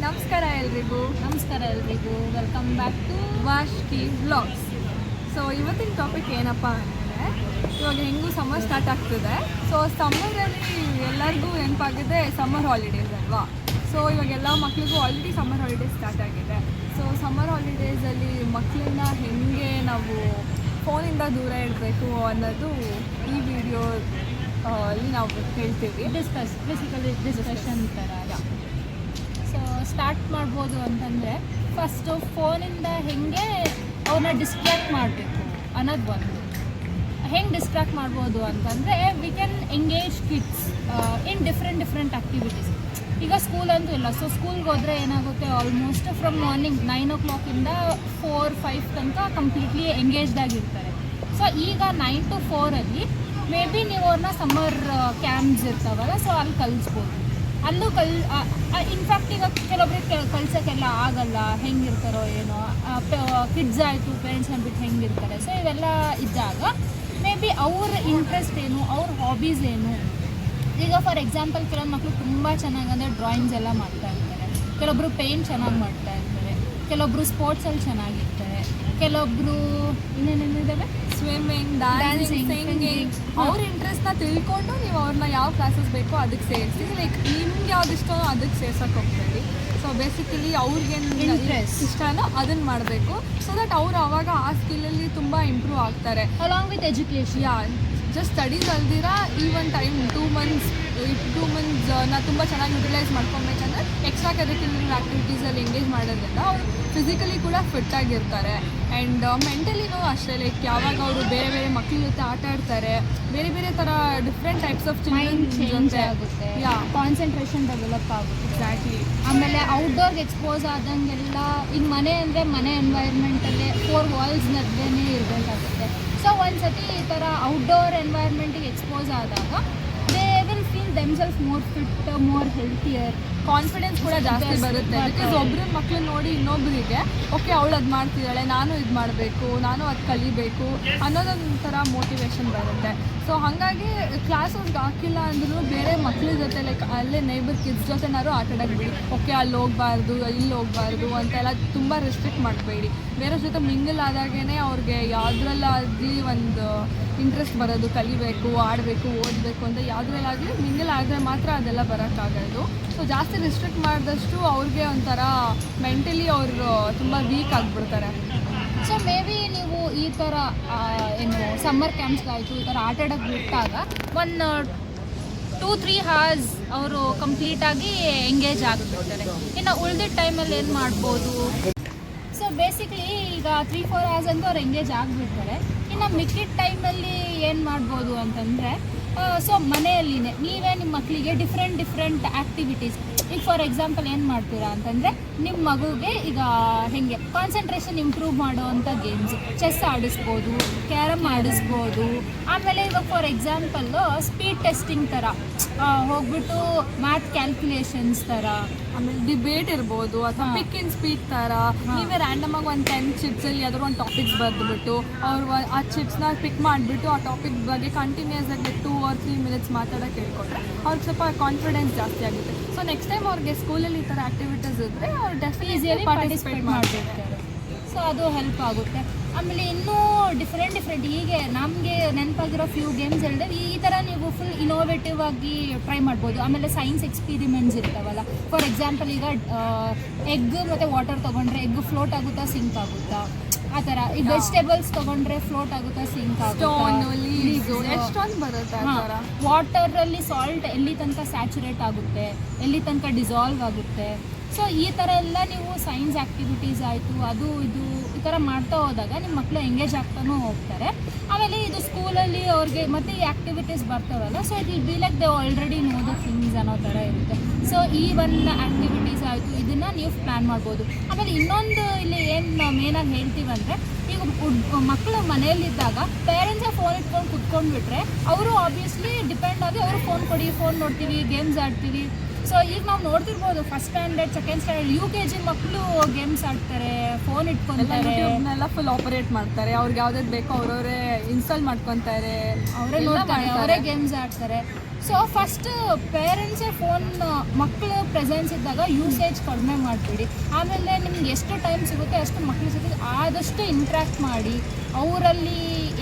ನಮಸ್ಕಾರ ಎಲ್ರಿಗೂ welcome back to ವಾಶ್ಕಿ ವ್ಲಾಗ್ಸ್. ಸೊ ಇವತ್ತಿನ ಟಾಪಿಕ್ ಏನಪ್ಪ ಅಂದರೆ, ಇವಾಗ ಹೆಂಗೂ ಸಮ್ಮರ್ ಸ್ಟಾರ್ಟ್ ಆಗ್ತಿದೆ. ಸೊ ಸಮ್ಮರಲ್ಲಿ ಎಲ್ಲರಿಗೂ ನೆನಪಾಗಿದೆ ಸಮ್ಮರ್ ಹಾಲಿಡೇಸ್ ಅಲ್ವಾ. ಸೊ ಇವಾಗೆಲ್ಲ ಮಕ್ಳಿಗೂ ಆಲ್ರೆಡಿ ಸಮ್ಮರ್ ಹಾಲಿಡೇಸ್ ಸ್ಟಾರ್ಟ್ ಆಗಿದೆ. ಸೊ ಸಮ್ಮರ್ ಹಾಲಿಡೇಸಲ್ಲಿ ಮಕ್ಕಳನ್ನ ಹೆಂಗೆ ನಾವು ಫೋನಿಂದ ದೂರ ಇಡಬೇಕು ಅನ್ನೋದು ಈ ವಿಡಿಯೋ ಅಲ್ಲಿ ನಾವು ಹೇಳ್ತೀವಿ. ಡಿಸ್ಕಷನ್ ಥರ. ಸೊ ಸ್ಟಾರ್ಟ್ ಮಾಡ್ಬೋದು ಅಂತಂದರೆ, ಫಸ್ಟು ಫೋನಿಂದ ಹೆಂಗೆ ಅವ್ರನ್ನ ಡಿಸ್ಟ್ರ್ಯಾಕ್ಟ್ ಮಾಡಬೇಕು ಅನ್ನೋದು ಒಂದು. ಹೆಂಗೆ ಡಿಸ್ಟ್ರ್ಯಾಕ್ಟ್ ಮಾಡ್ಬೋದು ಅಂತಂದರೆ, we can engage kids in different activities. ಈಗ ಸ್ಕೂಲ್ ಅಂತೂ ಇಲ್ಲ. ಸೊ ಸ್ಕೂಲ್ಗೆ ಹೋದರೆ ಏನಾಗುತ್ತೆ, ಆಲ್ಮೋಸ್ಟ್ ಫ್ರಮ್ ಮಾರ್ನಿಂಗ್ 9 o'clock 4-5 ತನಕ ಕಂಪ್ಲೀಟ್ಲಿ ಎಂಗೇಜ್ಡ್ ಆಗಿರ್ತಾರೆ. ಸೊ ಈಗ 9 to 4 ಮೇ ಬಿ ನೀವು ಅವ್ರನ್ನ ಸಮ್ಮರ್ ಕ್ಯಾಂಪ್ಸ್ ಇರ್ತಾವಲ್ಲ, ಸೊ ಅಲ್ಲಿ ಕಲಿಸ್ಬೋದು. ಅಲ್ಲೂ ಇನ್ಫ್ಯಾಕ್ಟ್ ಈಗ ಕೆಲವೊಬ್ರಿಗೆ ಕಳ್ಸೋಕ್ಕೆಲ್ಲ ಆಗಲ್ಲ, ಹೆಂಗಿರ್ತಾರೋ ಏನೋ, ಕಿಡ್ಸ್ ಆಯಿತು ಪೇರೆಂಟ್ಸ್ನ ಬಿಟ್ಟು ಹೆಂಗಿರ್ತಾರೆ. ಸೊ ಇವೆಲ್ಲ ಇದ್ದಾಗ ಮೇ ಬಿ ಅವ್ರ ಇಂಟ್ರೆಸ್ಟ್ ಏನು, ಅವ್ರ ಹಾಬೀಸ್ ಏನು. ಈಗ ಫಾರ್ ಎಕ್ಸಾಂಪಲ್ ಕೆಲವೊಂದು ಮಕ್ಕಳು ತುಂಬ ಚೆನ್ನಾಗಿ ಅಂದರೆ ಡ್ರಾಯಿಂಗ್ಸ್ ಎಲ್ಲ ಮಾಡ್ತಾ ಇರ್ತಾರೆ, ಕೆಲವೊಬ್ಬರು ಪೇಂಟ್ ಚೆನ್ನಾಗಿ ಮಾಡ್ತಾ ಇರ್ತಾರೆ, ಕೆಲವೊಬ್ಬರು ಸ್ಪೋರ್ಟ್ಸಲ್ಲಿ ಚೆನ್ನಾಗಿರ್ತಾರೆ, ಕೆಲವೊಬ್ಬರು ಇನ್ನೇನೇನಿದ್ದಾವೆ ಸ್ವಿಮ್ಮಿಂಗ್, ಡ್ಯಾನ್ಸಿಂಗ್, ಸಿಂಗಿಂಗ್. ಅವ್ರ ಇಂಟ್ರೆಸ್ಟ್ನ ತಿಳ್ಕೊಂಡು ನೀವು ಅವ್ರನ್ನ ಯಾವ ಕ್ಲಾಸಸ್ ಬೇಕೋ ಅದಕ್ಕೆ ಸೇರಿಸಿ, ಲೈಕ್ ನಿಮ್ಗೆ ಯಾವ್ದು ಇಷ್ಟನೋ ಅದಕ್ಕೆ ಸೇರ್ಸೋಕೆ ಹೋಗ್ಬೇಡಿ. ಸೊ ಬೇಸಿಕಲಿ ಅವ್ರಿಗೇನು ಇಂಟ್ರೆಸ್ಟ್ ಇಷ್ಟನೋ ಅದನ್ನು ಮಾಡಬೇಕು. ಸೊ ದಟ್ ಅವ್ರು ಆವಾಗ ಆ ಸ್ಕಿಲ್ಲಲ್ಲಿ ತುಂಬ ಇಂಪ್ರೂವ್ ಆಗ್ತಾರೆ. Along with education. Just studies ಅಲ್ದಿರ ಈ ಒಂದು ಟೈಮ್ 2 months ನಾ ತುಂಬ ಚೆನ್ನಾಗಿ ಯುಟಿಲೈಸ್ ಮಾಡ್ಕೊಬೇಕಂದ್ರೆ ಎಕ್ಸ್ಟ್ರಾ ಕರಿಕ್ಯುಲರ್ ಆ್ಯಕ್ಟಿವಿಟೀಸಲ್ಲಿ ಎಂಗೇಜ್ ಮಾಡೋದ್ರಿಂದ ಅವರು ಫಿಸಿಕಲಿ ಕೂಡ ಫಿಟ್ ಆಗಿರ್ತಾರೆ. ಆ್ಯಂಡ್ ಮೆಂಟಲಿನೂ ಅಷ್ಟೇ, ಲೈಕ್ ಯಾವಾಗ ಅವರು ಬೇರೆ ಬೇರೆ ಮಕ್ಕಳ ಜೊತೆ ಆಟ ಆಡ್ತಾರೆ, ಬೇರೆ ಬೇರೆ ಥರ different types of mind change ಆಗುತ್ತೆ, ಕಾನ್ಸಂಟ್ರೇಷನ್ ಡೆವಲಪ್ ಆಗುತ್ತೆ. ಎಕ್ಸಾಕ್ಟ್ಲಿ. ಆಮೇಲೆ ಔಟ್ಡೋರ್ಗೆ ಎಕ್ಸ್ಪೋಸ್ ಆದಂಗೆಲ್ಲ, ಈಗ ಮನೆ ಅಂದರೆ ಮನೆ ಎನ್ವೈರ್ಮೆಂಟಲ್ಲೇ 4 walls ನಡುವೆನೇ ಇರಬೇಕಾಗುತ್ತೆ. ಸೊ ಒಂದು ಸತಿ ಈ ಥರ ಔಟ್ಡೋರ್ ಎನ್ವೈರ್ಮೆಂಟಿಗೆ ಎಕ್ಸ್ಪೋಸ್ ಆದಾಗ they will feel themself more fit, more healthier, confidence ಕೂಡ ಜಾಸ್ತಿ ಬರುತ್ತೆ. ಬಿಕಾಸ್ ಒಬ್ಬರ ಮಕ್ಕಳು ನೋಡಿ ಇನ್ನೊಬ್ಬರಿಗೆ ಓಕೆ ಅವಳು ಅದು ಮಾಡ್ತಿದ್ದಾಳೆ, ನಾನು ಇದು ಮಾಡಬೇಕು, ನಾನು ಅದು ಕಲಿಬೇಕು ಅನ್ನೋದೊಂಥರ ಮೋಟಿವೇಶನ್ ಬರುತ್ತೆ. ಸೊ ಹಾಗಾಗಿ ಕ್ಲಾಸಸ್ಗೆ ಹಾಕಿಲ್ಲ ಅಂದ್ರೂ ಬೇರೆ ಮಕ್ಕಳ ಜೊತೆ ಲೈಕ್ ಅಲ್ಲೇ ನೇಬರ್ ಕಿಡ್ಸ್ ಜೊತೆನಾದ್ರು ಆಟ ಆಡಕ್ಕೆ ಬಿಡಿ. ಓಕೆ ಅಲ್ಲಿ ಹೋಗಬಾರ್ದು, ಇಲ್ಲಿ ಹೋಗಬಾರ್ದು ಅಂತೆಲ್ಲ ತುಂಬ ರೆಸ್ಟ್ರಿಕ್ಟ್ ಮಾಡಬೇಡಿ. ಬೇರೆ ಜೊತೆ ಮಿಂಗಲ್ ಆದಾಗೇ ಅವ್ರಿಗೆ ಯಾವುದ್ರಲ್ಲಾಗಲಿ ಒಂದು ಇಂಟ್ರೆಸ್ಟ್ ಬರೋದು, ಕಲಿಬೇಕು, ಆಡಬೇಕು, ಓದಬೇಕು ಅಂತ ಯಾವುದ್ರಲ್ಲಾಗಲಿ ಮಿಂಗಲ್ ಆದರೆ ಮಾತ್ರ ಅದೆಲ್ಲ ಬರೋಕ್ಕಾಗೋದು. ಸೊ ಜಾಸ್ತಿ ರಿಸ್ಟ್ರಿಕ್ಟ್ ಮಾಡಿದಷ್ಟು ಅವ್ರಿಗೆ ಒಂಥರ ಮೆಂಟಲಿ ಅವರು ತುಂಬ ವೀಕ್ ಆಗಿಬಿಡ್ತಾರೆ. ಸೊ ಮೇ ಬಿ ನೀವು ಈ ಥರ ಏನು ಸಮ್ಮರ್ ಕ್ಯಾಂಪ್ಸ್ಗಾಯಿತು ಈ ಥರ ಆಟ ಆಡೋಕ್ಕೆ ಬಿಟ್ಟಾಗ 1-2-3 hours ಅವರು ಕಂಪ್ಲೀಟಾಗಿ ಎಂಗೇಜ್ ಆಗಿಬಿಡ್ತಾರೆ. ಇನ್ನು ಉಳಿದ ಟೈಮಲ್ಲಿ ಏನು ಮಾಡ್ಬೋದು? ಸೊ ಬೇಸಿಕ್ಲಿ ಈಗ 3-4 hours ಅಂತೂ ಅವ್ರು ಎಂಗೇಜ್ ಆಗಿಬಿಡ್ತಾರೆ. ಇನ್ನು ಮಿಕ್ಕಿದ ಟೈಮಲ್ಲಿ ಏನು ಮಾಡ್ಬೋದು ಅಂತಂದರೆ, ಸೊ ಮನೆಯಲ್ಲಿನೇ ನೀವೇ ನಿಮ್ಮ ಮಕ್ಕಳಿಗೆ ಡಿಫ್ರೆಂಟ್ ಆ್ಯಕ್ಟಿವಿಟೀಸ್, ಈಗ ಫಾರ್ ಎಕ್ಸಾಂಪಲ್ ಏನು ಮಾಡ್ತೀರಾ ಅಂತಂದರೆ, ನಿಮ್ಮ ಮಗುಗೆ ಈಗ ಹೇಗೆ ಕಾನ್ಸಂಟ್ರೇಷನ್ ಇಂಪ್ರೂವ್ ಮಾಡೋವಂಥ ಗೇಮ್ಸ್, ಚೆಸ್ ಆಡಿಸ್ಬೋದು, ಕ್ಯಾರಮ್ ಆಡಿಸ್ಬೋದು. ಆಮೇಲೆ ಈಗ ಫಾರ್ ಎಕ್ಸಾಂಪಲ್ಲು ಸ್ಪೀಡ್ ಟೆಸ್ಟಿಂಗ್ ಥರ ಹೋಗ್ಬಿಟ್ಟು ಮ್ಯಾಥ್ ಕ್ಯಾಲ್ಕುಲೇಷನ್ಸ್ ಥರ, ಆಮೇಲೆ ಡಿಬೇಟ್ ಇರ್ಬೋದು, ಅಥವಾ ಪಿಕ್ ಇನ್ ಸ್ಪೀಕ್ ಥರ ನೀವೇ ರ್ಯಾಂಡಮ್ ಆಗಿ ಒಂದು 10 ಚಿಟ್ಸಲ್ಲಿ ಯಾವ್ದಾದ್ರು ಒಂದು ಟಾಪಿಕ್ಸ್ ಬರೆದ್ಬಿಟ್ಟು ಅವ್ರು ಆ ಚಿಟ್ಸ್ನ ಪಿಕ್ ಮಾಡಿಬಿಟ್ಟು ಆ ಟಾಪಿಕ್ ಬಗ್ಗೆ ಕಂಟಿನ್ಯೂಸ್ ಆಗಿ 2 or 3 minutes ಮಾತಾಡೋಕೆ ಹೇಳ್ಕೊಟ್ರೆ ಅವ್ರಿಗೆ ಸ್ವಲ್ಪ ಕಾನ್ಫಿಡೆನ್ಸ್ ಜಾಸ್ತಿ ಆಗುತ್ತೆ. ಸೊ ನೆಕ್ಸ್ಟ್ ಟೈಮ್ ಅವ್ರಿಗೆ ಸ್ಕೂಲಲ್ಲಿ ಈ ಥರ ಆ್ಯಕ್ಟಿವಿಟೀಸ್ ಇದ್ದರೆ ಅವ್ರು ಡೆಫಿನೆಟ್ಲಿ ಪಾರ್ಟಿಸಿಪೇಟ್ ಮಾಡಿರ್ತಾರೆ. ಸೊ ಅದು ಹೆಲ್ಪ್ ಆಗುತ್ತೆ. ಆಮೇಲೆ ಇನ್ನೂ ಡಿಫ್ರೆಂಟ್ ಹೀಗೆ ನಮಗೆ ನೆನಪಾಗಿರೋ ಫ್ಯೂ ಗೇಮ್ಸ್ ಹೇಳಿದ್ರೆ ಈ ಥರ ನೀವು ಫುಲ್ ಇನೋವೇಟಿವ್ ಆಗಿ ಟ್ರೈ ಮಾಡ್ಬೋದು. ಆಮೇಲೆ ಸೈನ್ಸ್ ಎಕ್ಸ್ಪೀರಿಮೆಂಟ್ಸ್ ಇರ್ತಾವಲ್ಲ, ಫಾರ್ ಎಕ್ಸಾಂಪಲ್ ಈಗ ಎಗ್ ಮತ್ತು ವಾಟರ್ ತೊಗೊಂಡ್ರೆ ಎಗ್ ಫ್ಲೋಟ್ ಆಗುತ್ತಾ, ಸಿಂಕ್ ಆಗುತ್ತಾ, ಆ ಥರ. ಈಗ ವೆಜಿಟೇಬಲ್ಸ್ ತೊಗೊಂಡ್ರೆ ಫ್ಲೋಟ್ ಆಗುತ್ತಾ, ಸಿಂಕ್ ಆಗುತ್ತಾ, ಎಷ್ಟೊಂದು ಬರುತ್ತೆ. ವಾಟರಲ್ಲಿ ಸಾಲ್ಟ್ ಎಲ್ಲಿ ತನಕ ಸ್ಯಾಚುರೇಟ್ ಆಗುತ್ತೆ, ಎಲ್ಲಿ ತನಕ ಡಿಸಾಲ್ವ್ ಆಗುತ್ತೆ. ಸೊ ಈ ಥರ ಎಲ್ಲ ನೀವು ಸೈನ್ಸ್ ಆ್ಯಕ್ಟಿವಿಟೀಸ್ ಆಯಿತು, ಅದು ಇದು ಈ ಥರ ಮಾಡ್ತಾ ಹೋದಾಗ ನಿಮ್ಮ ಮಕ್ಕಳು ಎಂಗೇಜ್ ಆಗ್ತಾನೂ ಹೋಗ್ತಾರೆ. ಆಮೇಲೆ ಇದು ಸ್ಕೂಲಲ್ಲಿ ಅವ್ರಿಗೆ ಮತ್ತೆ ಈ ಆ್ಯಕ್ಟಿವಿಟೀಸ್ ಬರ್ತಾವಲ್ಲ, so it will be like they already know the things ಅನ್ನೋ ಥರ ಇರುತ್ತೆ. ಸೊ ಈ ಒಂದು ಆ್ಯಕ್ಟಿವಿಟೀಸ್ ಆಯಿತು, ಇದನ್ನು ನೀವು ಪ್ಲ್ಯಾನ್ ಮಾಡ್ಬೋದು. ಆಮೇಲೆ ಇನ್ನೊಂದು ಇಲ್ಲಿ ಏನು ಮೇನಾಗಿ ಹೇಳ್ತೀವಂದರೆ, ಈಗ ಮಕ್ಕಳು ಮನೆಯಲ್ಲಿದ್ದಾಗ ಪೇರೆಂಟ್ಸೇ ಫೋನ್ ಇಟ್ಕೊಂಡು ಕುತ್ಕೊಂಡ್ಬಿಟ್ರೆ ಅವರು ಆಬ್ವಿಯಸ್ಲಿ ಡಿಪೆಂಡ್ ಆಗಿ ಅವರು ಫೋನ್ ಕೊಡಿ, ಫೋನ್ ನೋಡ್ತೀವಿ, ಗೇಮ್ಸ್ ಆಡ್ತೀವಿ. ಸೊ ಈಗ ನಾವು ನೋಡ್ತಿರ್ಬೋದು, first standard, second standard, UKG ಮಕ್ಕಳು ಗೇಮ್ಸ್ ಆಡ್ತಾರೆ, ಫೋನ್ ಇಟ್ಕೊತಾರೆ, ಯೂಟ್ಯೂಬ್ನೆಲ್ಲ ಫುಲ್ ಆಪರೇಟ್ ಮಾಡ್ತಾರೆ. ಅವ್ರಿಗೆ ಯಾವ್ದು ಬೇಕೋ ಅವರವರೇ ಇನ್ಸ್ಟಾಲ್ ಮಾಡ್ಕೊತಾರೆ, ಅವರೇ ನೋಡ್ತಾರೆ, ಅವರೇ ಗೇಮ್ಸ್ ಆಡ್ತಾರೆ. ಸೊ ಫಸ್ಟ್ ಪೇರೆಂಟ್ಸೇ ಫೋನ್ ಮಕ್ಕಳ ಪ್ರೆಸೆನ್ಸ್ ಇದ್ದಾಗ ಯೂಸೇಜ್ ಕಡಿಮೆ ಮಾಡಿಬಿಡಿ. ಆಮೇಲೆ ನಿಮ್ಗೆ ಎಷ್ಟು ಟೈಮ್ ಸಿಗುತ್ತೆ ಅಷ್ಟು ಮಕ್ಕಳ ಜೊತೆ ಆದಷ್ಟು ಇಂಟ್ರ್ಯಾಕ್ಟ್ ಮಾಡಿ ಅವರಲ್ಲಿ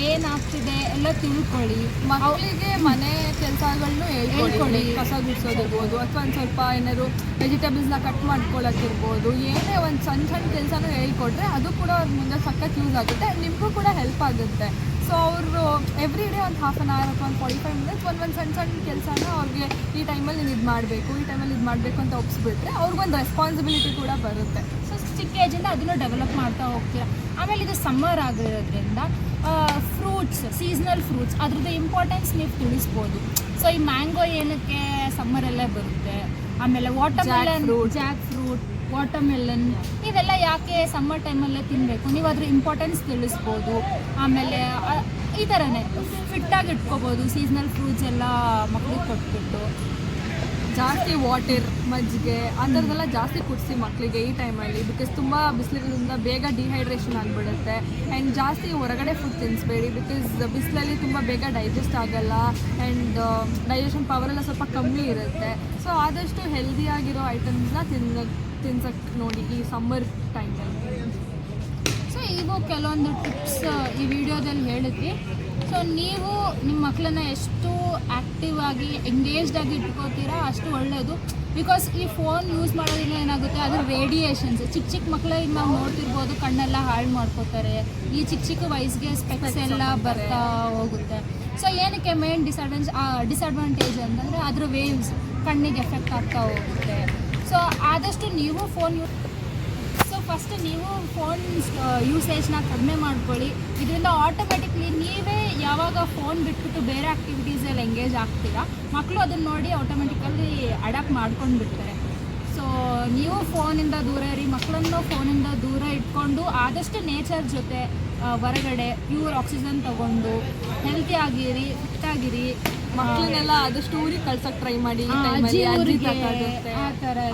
ಏನಾಗ್ತಿದೆ ಎಲ್ಲ ತಿಳ್ಕೊಳ್ಳಿ. ಮಕ್ಕಳಿಗೆ ಮನೆ ಕೆಲಸಗಳನ್ನು ಹೇಳ್ಕೊಡಿ. ಕಸ ಗುಡಿಸೋದಿರ್ಬೋದು ಅಥವಾ ಒಂದು ಸ್ವಲ್ಪ ಏನಾದ್ರು ವೆಜಿಟೇಬಲ್ಸ್ನ ಕಟ್ ಮಾಡ್ಕೊಳ್ಳೋಕ್ಕಿರ್ಬೋದು, ಏನೇ ಒಂದು ಸಣ್ಣ ಸಣ್ಣ ಕೆಲಸನೂ ಹೇಳ್ಕೊಟ್ರೆ ಅದು ಕೂಡ ಅವ್ರ ಮುಂದೆ ಸಖತ್ ಯೂಸ್ ಆಗುತ್ತೆ, ನಿಮಗೂ ಕೂಡ ಹೆಲ್ಪ್ ಆಗುತ್ತೆ. ಸೊ ಅವರು ಎವ್ರಿ ಡೇ ಒಂದು ಹಾಫ್ ಆನ್ ಅವರ್ ಅಥವಾ ಒಂದು 45 ಮಿನಿಟ್ಸ್ ಒಂದು ಸಣ್ಣ ಸಣ್ಣ ಕೆಲಸನ ಅವ್ರಿಗೆ ಈ ಟೈಮಲ್ಲಿ ನೀನು ಇದು ಮಾಡಬೇಕು, ಈ ಟೈಮಲ್ಲಿ ಇದು ಮಾಡಬೇಕು ಅಂತ ಒಪ್ಪಿಸ್ಬಿಟ್ರೆ ಅವ್ರಿಗೊಂದು ರೆಸ್ಪಾನ್ಸಿಬಿಲಿಟಿ ಕೂಡ ಬರುತ್ತೆ. ಸೊ ಚಿಕ್ಕ ಏಜಿಂದ ಅದನ್ನು ಡೆವಲಪ್ ಮಾಡ್ತಾ ಹೋಗ್ತೀರಾ. ಆಮೇಲೆ ಇದು ಸಮ್ಮರ್ ಆಗಿರೋದ್ರಿಂದ ಫ್ರೂಟ್ಸ್, ಸೀಸ್ನಲ್ ಫ್ರೂಟ್ಸ್ ಅದ್ರದ್ದು ಇಂಪಾರ್ಟೆನ್ಸ್ ನೀವು ತಿಳಿಸ್ಬೋದು. ಸೊ ಈ ಮ್ಯಾಂಗೋ ಏನಕ್ಕೆ ಸಮ್ಮರಲ್ಲೇ ಬರುತ್ತೆ, ಆಮೇಲೆ ವಾಟರ್ಮೆಲನ್, ಜಾಕ್ ಫ್ರೂಟ್, ವಾಟರ್ಮೆಲನ್ ಇವೆಲ್ಲ ಯಾಕೆ ಸಮ್ಮರ್ ಟೈಮಲ್ಲೇ ತಿನ್ನಬೇಕು, ನೀವು ಅದ್ರ ಇಂಪಾರ್ಟೆನ್ಸ್ ತಿಳಿಸ್ಬೋದು. ಆಮೇಲೆ ಈ ಥರನೇ ಫಿಟ್ಟಾಗಿ ಇಟ್ಕೋಬೋದು ಸೀಸ್ನಲ್ ಫ್ರೂಟ್ಸ್ ಎಲ್ಲ ಮಕ್ಳಿಗೆ ಕೊಟ್ಬಿಟ್ಟು. ಜಾಸ್ತಿ ವಾಟರ್, ಮಜ್ಜಿಗೆ ಆ ಥರದ್ದೆಲ್ಲ ಜಾಸ್ತಿ ಕುಡಿಸಿ ಮಕ್ಕಳಿಗೆ ಈ ಟೈಮಲ್ಲಿ, ಬಿಕಾಸ್ ತುಂಬ ಬಿಸಿಲಿರೋದ್ರಿಂದ ಬೇಗ ಡಿಹೈಡ್ರೇಷನ್ ಆಗಿಬಿಡುತ್ತೆ. ಆ್ಯಂಡ್ ಜಾಸ್ತಿ ಹೊರಗಡೆ ಫುಡ್ ತಿನ್ನಿಸ್ಬೇಡಿ, ಬಿಕಾಸ್ ಬಿಸಿಲಲ್ಲಿ ತುಂಬ ಬೇಗ ಡೈಜೆಸ್ಟ್ ಆಗಲ್ಲ ಆ್ಯಂಡ್ ಡೈಜೆಷನ್ ಪವರೆಲ್ಲ ಸ್ವಲ್ಪ ಕಮ್ಮಿ ಇರುತ್ತೆ. ಸೊ ಆದಷ್ಟು ಹೆಲ್ದಿಯಾಗಿರೋ ಐಟಮ್ಸ್ನ ತಿನ್ಸಕ್ಕೆ ನೋಡಿ ಈ ಸಮ್ಮರ್ ಟೈಮಲ್ಲಿ. ಸೊ ಇವು ಕೆಲವೊಂದು ಟಿಪ್ಸ್ ಈ ವಿಡಿಯೋದಲ್ಲಿ ಹೇಳಿದ್ವಿ. ಸೊ ನೀವು ನಿಮ್ಮ ಮಕ್ಕಳನ್ನ ಎಷ್ಟು ಆ್ಯಕ್ಟಿವ್ ಆಗಿ ಎಂಗೇಜ್ಡ್ ಆಗಿ ಇಟ್ಕೋತೀರಾ ಅಷ್ಟು ಒಳ್ಳೆಯದು. ಬಿಕಾಸ್ ಈ ಫೋನ್ ಯೂಸ್ ಮಾಡೋದ್ರಿಂದ ಏನಾಗುತ್ತೆ, ಅದ್ರ ರೇಡಿಯೇಷನ್ಸ್ ಚಿಕ್ಕ ಚಿಕ್ಕ ಮಕ್ಕಳಿಗೆ ನಾವು ನೋಡ್ತಿರ್ಬೋದು, ಕಣ್ಣೆಲ್ಲ ಹಾಳು ಮಾಡ್ಕೋತಾರೆ. ಈ ಚಿಕ್ಕ ಚಿಕ್ಕ ವಯಸ್ಸಿಗೆ ಸ್ಪೆಕ್ಸ್ ಎಲ್ಲ ಬರ್ತಾ ಹೋಗುತ್ತೆ. ಸೊ ಏನಕ್ಕೆ ಮೇನ್ ಡಿಸಡ್ವಾಂಟೇಜ್ ಅಂತಂದರೆ ಅದ್ರ ವೇವ್ಸ್ ಕಣ್ಣಿಗೆ ಎಫೆಕ್ಟ್ ಆಗ್ತಾ ಹೋಗುತ್ತೆ. ಸೊ ಆದಷ್ಟು ನೀವು ಫಸ್ಟ್ ನೀವು ಫೋನ್ ಯೂಸೇಜ್ನ ಕಡಿಮೆ ಮಾಡ್ಕೊಳ್ಳಿ. ಇದರಿಂದ ಆಟೋಮೆಟಿಕ್ಲಿ ನೀವೇ ಯಾವಾಗ ಫೋನ್ ಬಿಟ್ಬಿಟ್ಟು ಬೇರೆ ಆ್ಯಕ್ಟಿವಿಟೀಸಲ್ಲಿ ಎಂಗೇಜ್ ಆಗ್ತೀರಾ, ಮಕ್ಕಳು ಅದನ್ನು ನೋಡಿ ಆಟೋಮೆಟಿಕಲಿ ಅಡಾಪ್ಟ್ ಮಾಡ್ಕೊಂಡು ಬಿಡ್ತಾರೆ. ಸೊ ನೀವು ಫೋನಿಂದ ದೂರ ಇರಿ, ಮಕ್ಕಳನ್ನು ಫೋನಿಂದ ದೂರ ಇಟ್ಕೊಂಡು ಆದಷ್ಟು ನೇಚರ್ ಜೊತೆ ಹೊರಗಡೆ ಪ್ಯೂರ್ ಆಕ್ಸಿಜನ್ ತೊಗೊಂಡು ಹೆಲ್ತಿ ಆಗಿರಿ, ಫಿಟ್ಟಾಗಿರಿ. ಮಕ್ಕಳನ್ನೆಲ್ಲ ಆದಷ್ಟು ಊರಿಗೆ ಕಳ್ಸಕ್ಕೆ ಟ್ರೈ ಮಾಡಿ.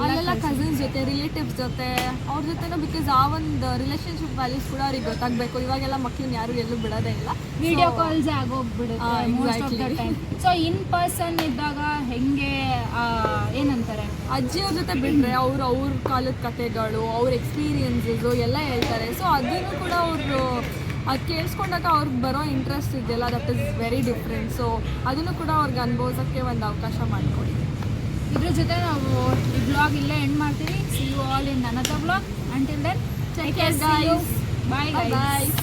ಅಲ್ಲೆಲ್ಲ ಕಸಿನ್ಸ್ ಜೊತೆ, ರಿಲೇಟಿವ್ಸ್ ಜೊತೆ, ಅವ್ರ ಜೊತೆನೂ, ಬಿಕಾಸ್ ಆ ಒಂದು ರಿಲೇಷನ್ಶಿಪ್ ವ್ಯಾಲ್ಯೂಸ್ ಕೂಡ ಅವ್ರಿಗೆ ಗೊತ್ತಾಗಬೇಕು. ಇವಾಗೆಲ್ಲ ಮಕ್ಕಳನ್ನ ಯಾರು ಎಲ್ಲೂ ಬಿಡೋದೇ ಇಲ್ಲ, ವಿಡಿಯೋ ಕಾಲ್ಸ್ ಆಗೋಗ್ಬಿಡುತ್ತೆ. ಸೊ ಇನ್ ಪರ್ಸನ್ ಇದ್ದಾಗ ಹೆಂಗೆ ಏನಂತಾರೆ, ಅಜ್ಜಿಯವ್ರ ಜೊತೆ ಬಿಟ್ಟರೆ ಅವ್ರ ಕಾಲದ ಕಥೆಗಳು, ಅವ್ರ ಎಕ್ಸ್ಪೀರಿಯನ್ಸಸ್ಸು ಎಲ್ಲ ಹೇಳ್ತಾರೆ. ಸೊ ಅದನ್ನು ಕೂಡ ಅವರು ಅದು ಕೇಳಿಸ್ಕೊಂಡಾಗ ಅವ್ರಿಗೆ ಬರೋ ಇಂಟ್ರೆಸ್ಟ್ ಇದೆಯಲ್ಲ, that is very different. So ಅದನ್ನು ಕೂಡ ಅವ್ರಿಗೆ ಅನುಭವಿಸೋಕ್ಕೆ ಒಂದು ಅವಕಾಶ ಮಾಡಿಕೊಡಿ. ಇದ್ರ ಜೊತೆ ನಾವು ಈ ಬ್ಲಾಗ್ ಇಲ್ಲೇ ಎಂಡ್ ಮಾಡ್ತೀವಿ. See you all in another blog. Until then take care guys. Bye guys.